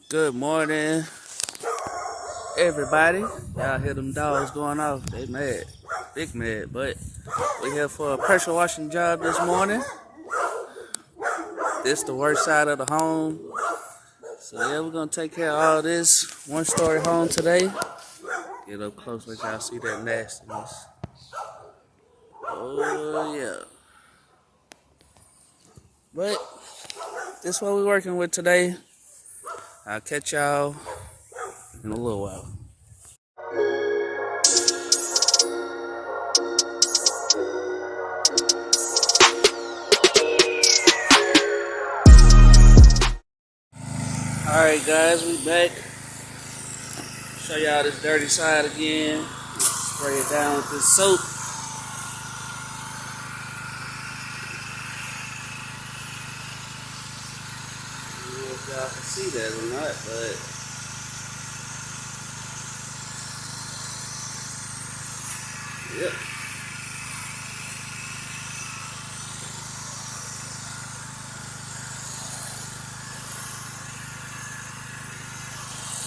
Good morning, everybody. Y'all hear them dogs going off? They mad, big mad. But we here for a pressure washing job this morning. This the worst side of the home. So yeah, we're gonna take care of all this. One-story home today. Get up close, let y'all see that nastiness. Oh yeah. But this what we're working with today. I'll catch y'all in a little while. Alright guys, we back. Show y'all this dirty side again. Spray it down with this soap. I don't know if y'all can see that or not, but yep.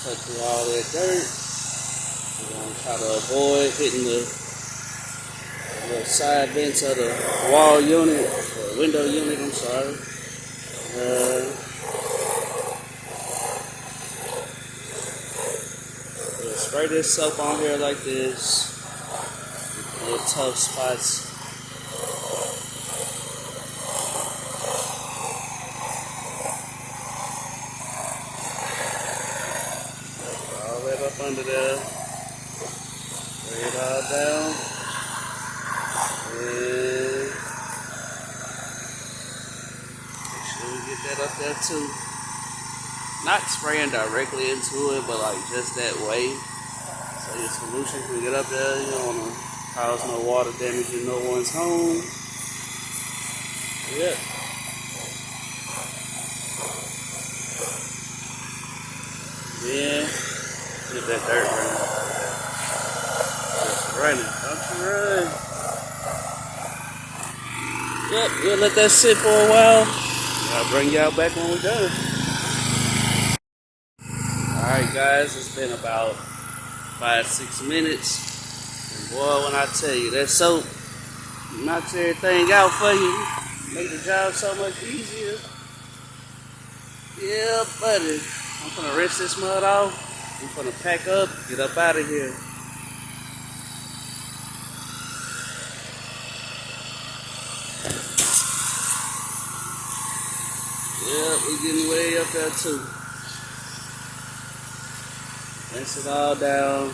Cut through all that dirt. We're gonna try to avoid hitting the little side vents of the wall unit, or window unit, I'm sorry. We'll spray this soap on here like this. Little tough spots. All that up under there. Spray it all down. And make sure we get that up there too. Not spraying directly into it, but like just that way. So your solution can get up there. You don't want to cause no water damage in no one's home. Yep. Yeah. Get that dirt running. Just running. Don't you run. Yep. We'll let that sit for a while. I'll bring y'all back when we're done. Alright guys, it's been about 5-6 minutes. And boy, when I tell you that soap knocks everything out for you, make the job so much easier. Yeah, buddy. I'm gonna rinse this mud off. I'm gonna pack up, get up out of here. Yeah, we're getting way up there too. Rinse it all down.